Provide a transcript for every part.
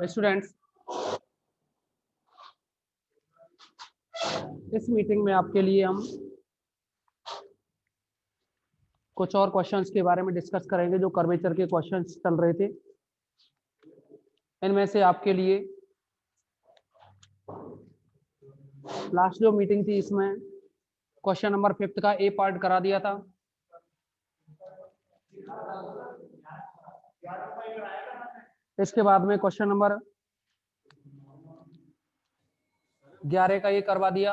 Students, इस meeting में आपके लिए हम कुछ और क्वेश्चंस के बारे में डिस्कस करेंगे जो कर्वेचर के क्वेश्चंस चल रहे थे। इनमें से आपके लिए लास्ट जो मीटिंग थी इसमें क्वेश्चन नंबर 5 का ए पार्ट करा दिया था। इसके बाद में क्वेश्चन नंबर 11 का ये करवा दिया।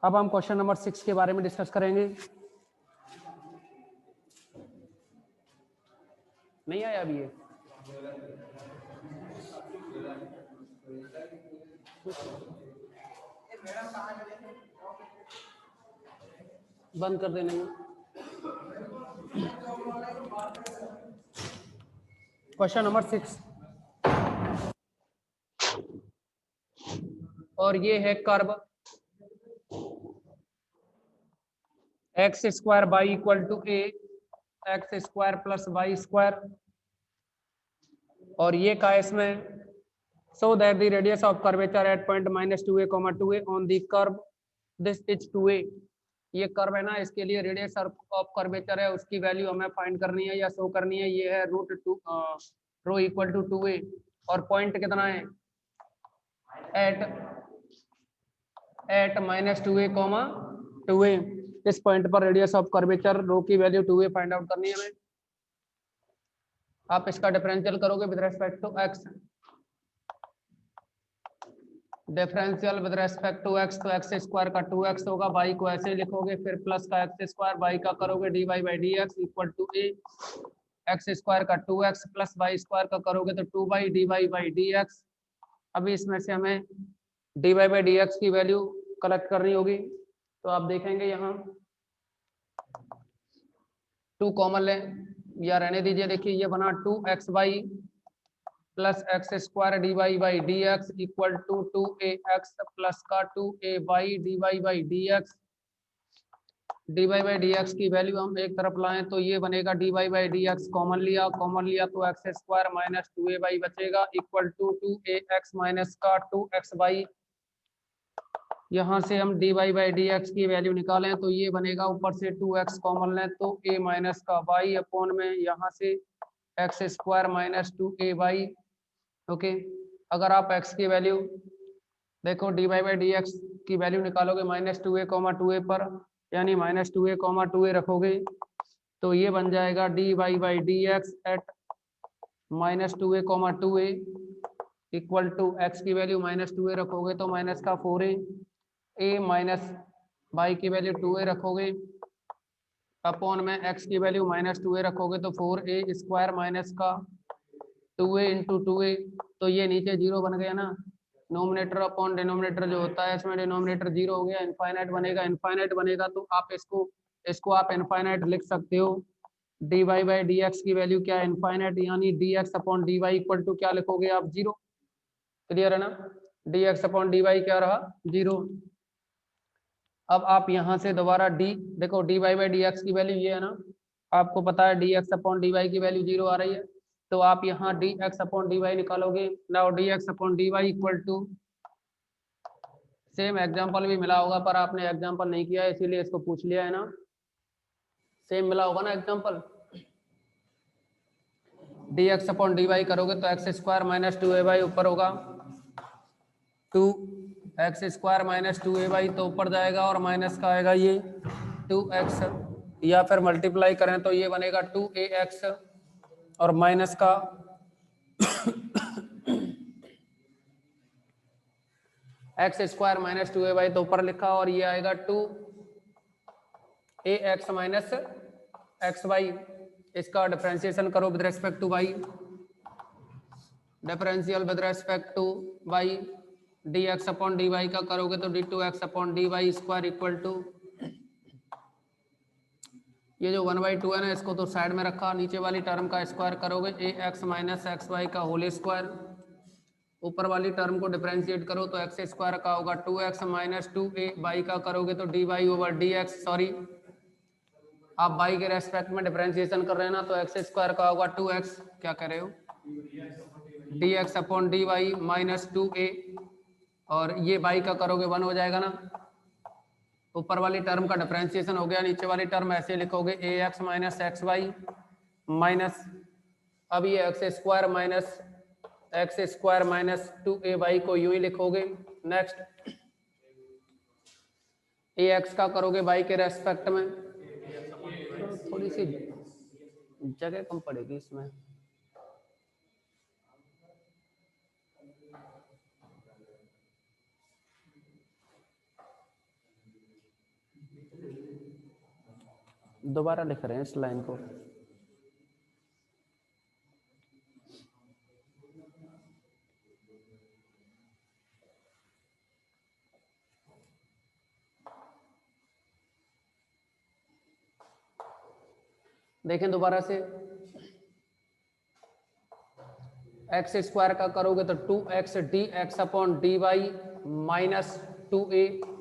अब हम क्वेश्चन नंबर 6 के बारे में डिस्कस करेंगे। नहीं आया अभी ये? बंद कर देने में। क्वेश्चन नंबर 6 और ये है curve x square by equal to a x square plus y square, और ये का इसमें so that the radius of curvature at point -2a, 2a on the curve this is 2a। ये कर्व है ना, इसके लिए रेडियस ऑफ कर्वेचर है, उसकी वैल्यू हमें फाइंड करनी है या शो करनी है। ये है √2 रो इक्वल टू 2a, और पॉइंट कितना है एट -2a, 2a। इस पॉइंट पर रेडियस ऑफ कर्वेचर रो की वैल्यू 2a फाइंड आउट करनी है हमें। आप इसका डिफरेंशियल करोगे with respect to x, differential with respect to x, तो एक्स स्क्वायर का 2x होगा, वाई को ऐसे लिखोगे, फिर प्लस का एक्स स्क्वायर, वाई का करोगे dy by D x equal to a, x square का 2x प्लस वाई स्क्वायर का करोगे तो 2 by dy by D x. अभी इसमें से हमें dy बाई डी एक्स की वैल्यू कलेक्ट करनी होगी, तो आप देखेंगे यहाँ 2 कॉमन ले या रहने दीजिए। देखिए ये बना 2x by plus x square d y by D x equal to 2ax plus का 2ay dy by D x. dy by D x की वैल्यू हम एक तरफ लाएं तो ये बनेगा dy by D x, common लिया तो एक्स स्क्वायर माइनस 2ay बचेगा इक्वल टू 2ax माइनस का 2xy। यहाँ से हम dy बाई डी एक्स की वैल्यू निकालें तो ये बनेगा, ऊपर से 2x कॉमन लें तो a माइनस का y अपॉन में यहाँ से x square minus 2ay। Okay, अगर आप x की वैल्यू देखो dy बाई डी एक्स की वैल्यू निकालोगे -2a, 2a पर, यानी -2a, 2a रखोगे तो ये बन जाएगा dy by D x at -2a, 2a equal to x की वैल्यू -2a रखोगे तो माइनस का 4a माइनस y की वैल्यू 2a रखोगे अपॉन में x की वैल्यू -2a रखोगे तो 4a स्क्वायर माइनस का 2a इंटू 2a, तो ये नीचे 0 बन गया ना। नोमिनेटर अपॉन डिनोमिनेटर जो होता है, इसमें डिनोमिनेटर 0 हो गया, इनफाइनाइट बनेगा तो आप इसको आप इनफाइनाइट लिख सकते हो। dy बाई डी एक्स की वैल्यू क्या है, इनफाइनाइट, यानी dx upon dy equal to क्या लिखोगे आप, 0। क्लियर है ना, dx अपॉन dy क्या रहा, 0। अब आप यहाँ से दोबारा देखो dy बाई डी एक्स की वैल्यू ये है ना, आपको पता है dx अपॉन dy की वैल्यू 0 आ रही है, तो आप यहाँ dx अपॉन dy निकालोगे। Now dx upon dy equal to, same example भी मिला होगा पर आपने एग्जांपल नहीं किया है इसीलिए इसको पूछ लिया है ना। सेम मिला होगा ना एग्जांपल, dx अपॉन dy करोगे तो एक्स स्क्वायर माइनस 2ay ऊपर होगा, 2x स्क्वायर माइनस 2ay तो ऊपर जाएगा और माइनस का आएगा ये 2x, या फिर मल्टीप्लाई करें तो ये बनेगा 2ax और माइनस का एक्स स्क्वायर माइनस 2ay तो ऊपर लिखा और ये आएगा 2ax माइनस xy। इसका डिफरेंशिएशन करो with respect to y, differential with respect to y, dx upon dy का करोगे तो d2x upon dy square equal to, ये जो 1/2 है ना इसको तो साइड में रखा, नीचे वाली टर्म का स्क्वायर करोगे ax माइनस xy का होल स्क्वायर, ऊपर वाली टर्म को डिफरेंशिएट करो तो एक्स स्क्वायर का होगा 2x माइनस 2ay का करोगे तो dy ओवर dx, सॉरी आप बाई के रेस्पेक्ट में डिफरेंशिएशन कर रहे हैं ना, तो एक्स स्क्वायर का होगा 2x, क्या कह रहे हो, dx upon dy minus 2a, और ये बाई का करोगे 1 हो जाएगा ना। ऊपर वाली टर्म का डिफरेंशिएशन हो गया, नीचे वाली टर्म ऐसे लिखोगे ax minus x y minus, अब ये एक्स स्क्वायर माइनस 2ay को यूं ही लिखोगे। नेक्स्ट ax का करोगे y के रेस्पेक्ट में, थोड़ी सी जगह कम पड़ेगी इसमें। दोबारा लिख रहे हैं इस लाइन को। देखें दोबारा से, एक्स स्क्वायर का करोगे तो 2x dx upon dy minus 2a,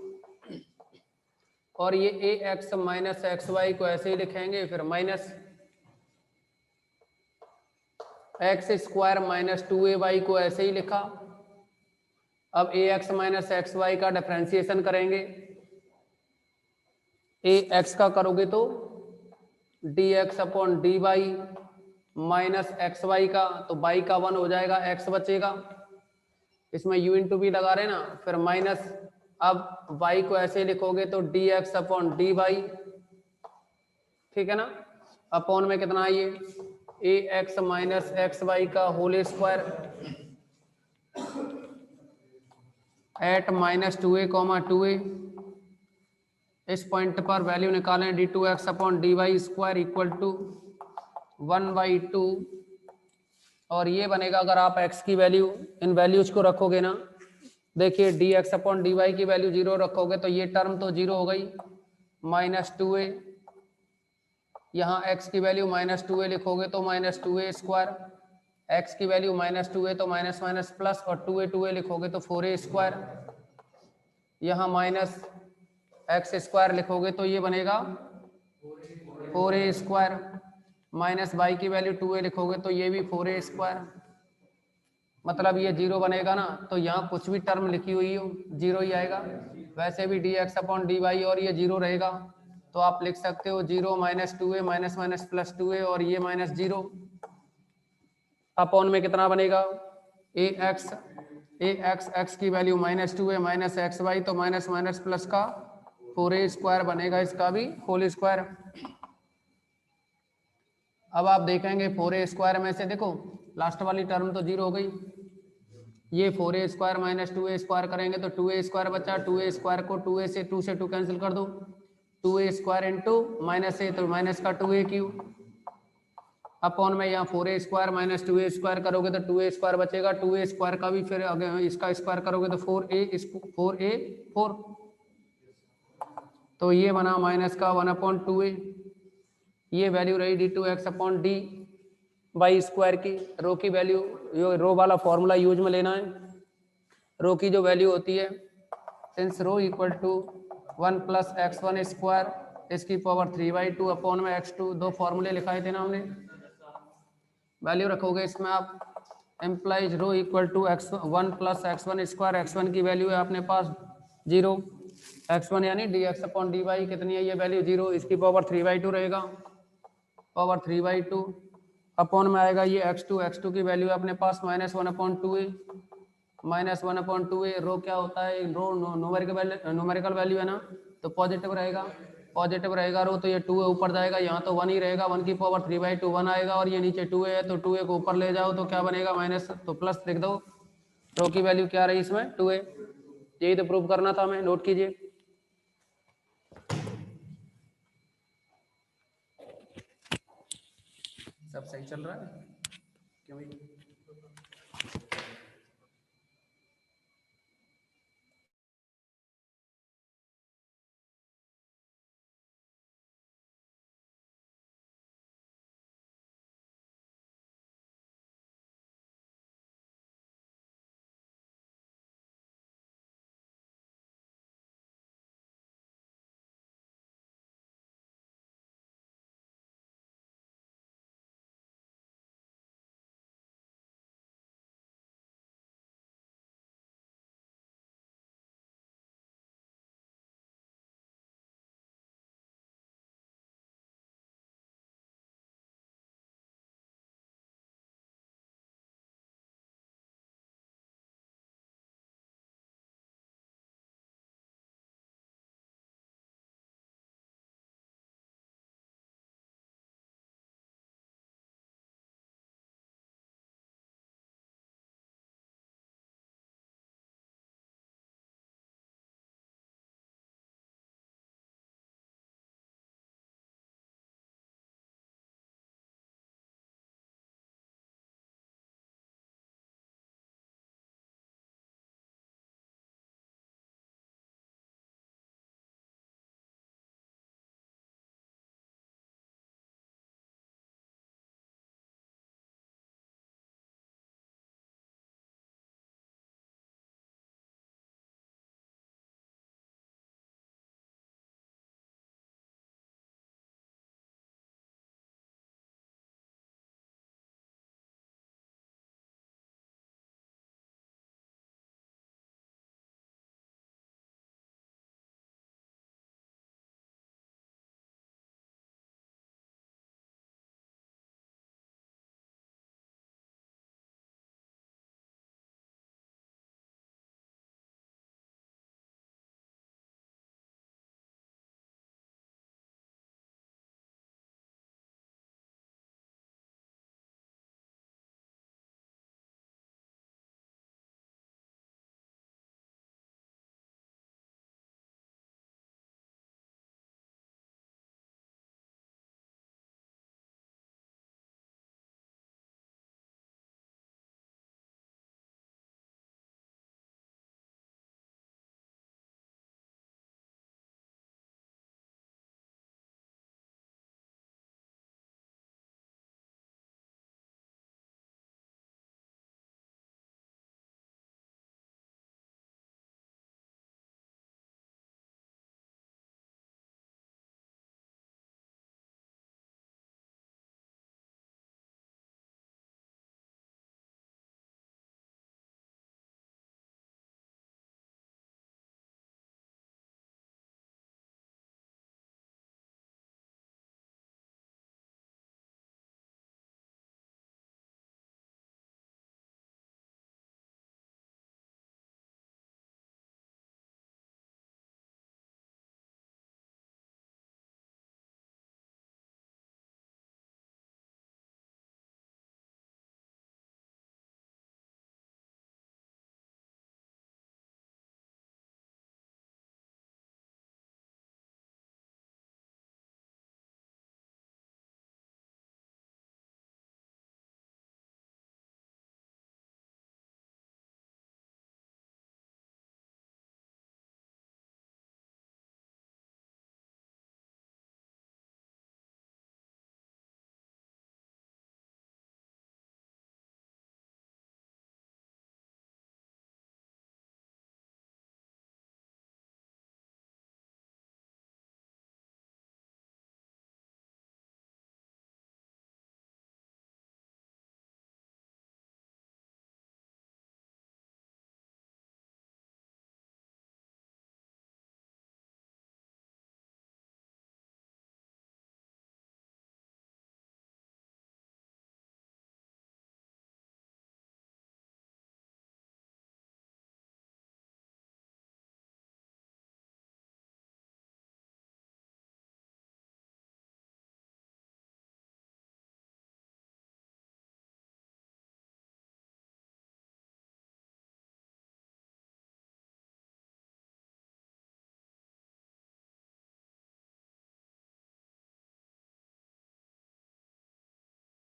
और ये ax माइनस एक्स वाई को ऐसे ही लिखेंगे, फिर minus x square minus 2ay को ऐसे ही लिखा। अब ax माइनस एक्स वाई का डिफरेंशिएशन करेंगे, ax का करोगे तो dx upon dy minus x y का, तो y का 1 हो जाएगा, x बचेगा, इसमें u इंटू भी लगा रहे ना, फिर माइनस, अब y को ऐसे लिखोगे तो dx अपॉन dy, ठीक है ना, अपॉन में कितना है ये ax माइनस एक्स वाई का whole square at minus 2a comma 2a। इस पॉइंट पर वैल्यू निकालें, d2x upon dy square equal to 1/2, और ये बनेगा, अगर आप x की वैल्यू इन वैल्यूज को रखोगे ना, देखिए dx अपॉन dy की वैल्यू 0 रखोगे तो ये टर्म तो 0 हो गई, माइनस 2a, यहाँ x की वैल्यू माइनस 2a लिखोगे तो माइनस 2a स्क्वायर, x की वैल्यू माइनस 2a तो माइनस माइनस प्लस, और 2a लिखोगे तो 4a स्क्वायर, यहाँ माइनस एक्स स्क्वायर लिखोगे तो ये बनेगा 4a स्क्वायर, माइनस वाई की वैल्यू 2a लिखोगे तो ये भी 4a स्क्वायर, मतलब ये 0 बनेगा ना, तो यहाँ कुछ भी टर्म लिखी हुई हो 0 ही आएगा। वैसे भी dx अपॉन dy और ये 0 रहेगा, तो आप लिख सकते हो 0 minus 2a minus minus plus 2a, और ये माइनस 0 अपॉन में कितना बनेगा x की value minus 2a minus x y, तो माइनस माइनस प्लस का 4a स्क्वायर बनेगा, इसका भी होल स्क्वायर। अब आप देखेंगे 4a स्क्वायर में से देखो लास्ट वाली टर्म तो 0 हो गई, ये 4a square minus 2a square करेंगे तो 2a स्क्वायर बचा, 2a स्क्वायर को 2a से 2 कैंसिल कर दो, 2a square into minus a, तो माइनस का 2a क्यूब, अपॉन में यहाँ 4a square minus 2a square करोगे तो 2a स्क्वायर बचेगा, 2a स्क्वायर का भी फिर अगर इसका स्क्वायर करोगे तो 4 तो ये बना माइनस का 1/2a, ये वैल्यू रही d2x upon D Y square की। रो की वैल्यू, रो वाला फॉर्मूला यूज में लेना है, रो की जो वैल्यू होती है, since rho equal to 1 plus x1 square इसकी पावर 3/2 अपॉन में x2, दो फॉर्मूले लिखाए थे ना हमने, वैल्यू रखोगे इसमें आप, implies rho equal to x1 plus x1 square, x1 की वैल्यू है अपने पास 0, x1 यानी dx अपॉन dy कितनी है, ये वैल्यू 0, इसकी पावर 3/2 रहेगा, पावर 3/2 अपॉन में आएगा ये x2 की वैल्यू है अपने पास माइनस 1/2a, माइनस 1/2a। रो क्या होता है, रो न्यूमेरिकल वैल्यू है ना, तो पॉजिटिव रहेगा रो, तो ये 2a ऊपर जाएगा, यहाँ तो 1 ही रहेगा, 1 की पावर 3/2 1 आएगा, और ये नीचे 2a है तो 2a को ऊपर ले जाओ तो क्या बनेगा माइनस, तो प्लस लिख दो। रो की वैल्यू क्या रही इसमें 2a, यही तो प्रूव करना था हमें, नोट कीजिए। सब सही चल रहा है क्यों भाई?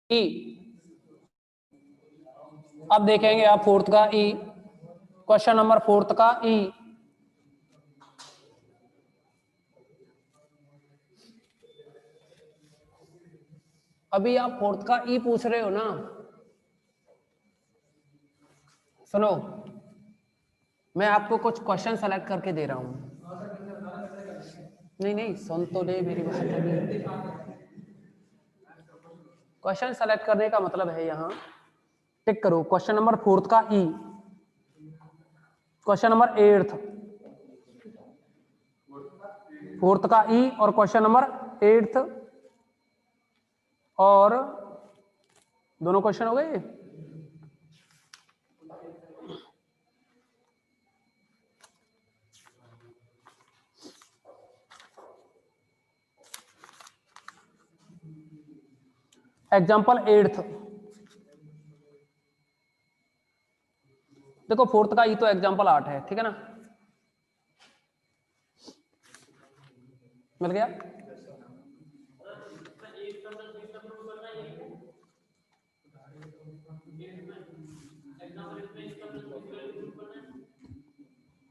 ई। अब देखेंगे आप फोर्थ का ई, क्वेश्चन नंबर फोर्थ का ई। अभी आप फोर्थ का ई पूछ रहे हो ना, सुनो, मैं आपको कुछ क्वेश्चन सेलेक्ट करके दे रहा हूं। नहीं नहीं, सुन तो ले मेरी बात अभी। क्वेश्चन सेलेक्ट करने का मतलब है यहां, टिक करो क्वेश्चन नंबर फोर्थ का ई, क्वेश्चन नंबर एट्थ, फोर्थ का ई और क्वेश्चन नंबर एट्थ, और दोनों क्वेश्चन हो गए। एग्जाम्पल एट्थ, देखो फोर्थ का ई तो एग्जाम्पल 8 है, ठीक है ना, मिल गया।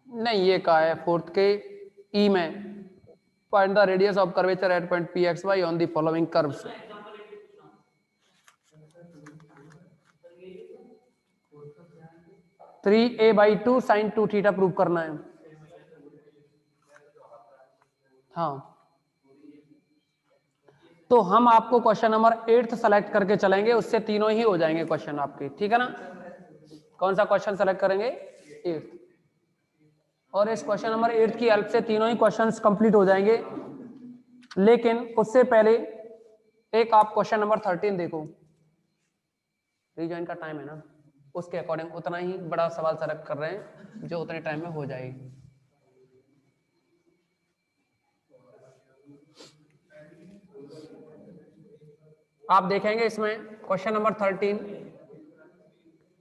नहीं, ये कहा है फोर्थ के ई में, find the radius of curvature at point P x y on the following curves. 3a/2 sin 2 theta prove करना है। हाँ, तो हम आपको क्वेश्चन नंबर 8 सेलेक्ट करके चलेंगे, उससे तीनों ही हो जाएंगे क्वेश्चन आपके, ठीक है ना। कौन सा क्वेश्चन सेलेक्ट करेंगे? 8। और इस क्वेश्चन नंबर 8 की हेल्प से तीनों ही क्वेश्चंस कंप्लीट हो जाएंगे। लेकिन उससे पहले एक आप क्वेश्चन नंबर 13 देखो, रीजॉइन का टाइम है ना, उसके अकॉर्डिंग उतना ही बड़ा सवाल सेलेक्ट कर रहे हैं जो उतने टाइम में हो जाए। आप देखेंगे इसमें क्वेश्चन नंबर 13,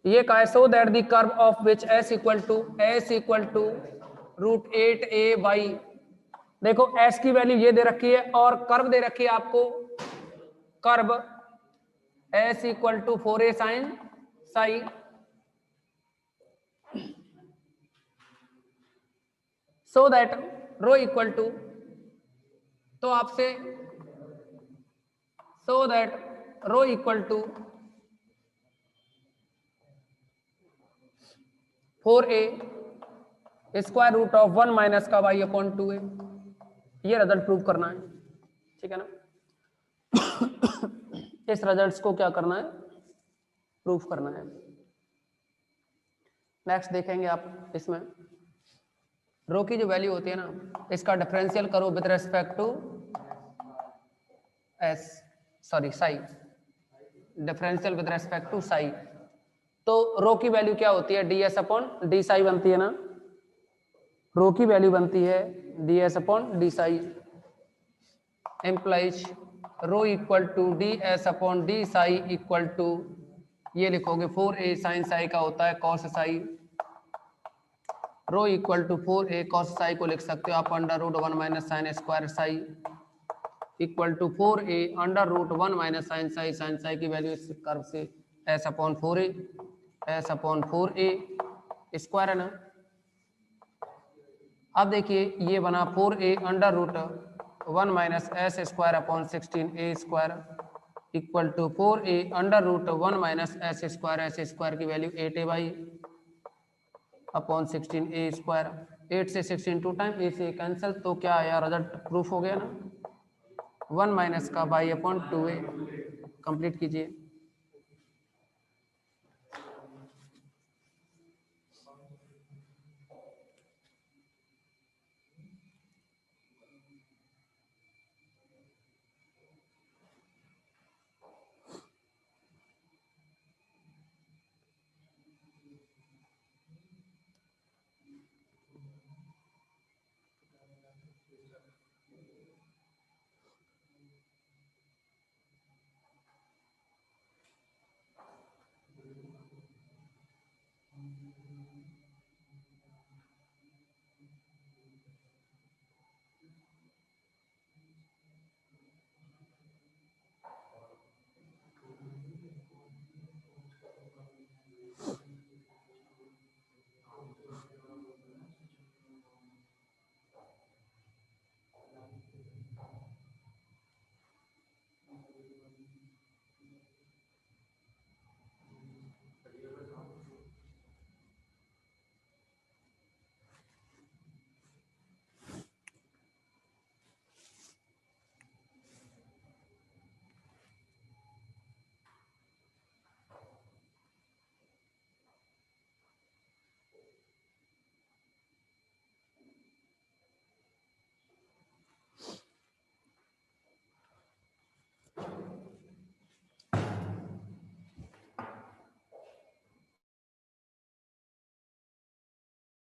ये कहा है so that the curve of which s equal to √8a/, देखो s की वैल्यू ये दे रखी है और कर्व दे रखी है आपको, curve s equal to 4a sin psi, so that rho equal to, तो आपसे so that rho equal to 4a square root of 1 minus का y/2a, ये रिजल्ट प्रूव करना है, ठीक है ना। इस रिजल्ट्स को क्या करना है? प्रूफ करना है। नेक्स्ट देखेंगे आप इसमें, रो की जो वैल्यू होती है ना, इसका डिफरेंशियल करो with respect to s, sorry psi, differential with respect to psi, तो रो की वैल्यू क्या होती है? D s upon d psi बनती है ना, रो की वैल्यू बनती है d s upon d psi, implies rho equal to d s upon d psi equal to, ये लिखोगे 4a साइन साई का होता है cos psi, rho equal to 4a cos psi को लिख सकते हो आप √1 minus sine square psi equal to 4a √1 minus sine psi, sine psi की वैल्यू इस कर्व से s upon 4a, s upon 4a square है ना। अब देखिए ये बना 4a √1 minus s square upon 16a square equal to 4a √1 minus s square की value 8a/, upon 16a square, 8 से 16 टू टाइम ए से कैंसिल, तो क्या आया? रिजल्ट प्रूफ हो गया ना, 1 माइनस का y/2a। कंप्लीट कीजिए।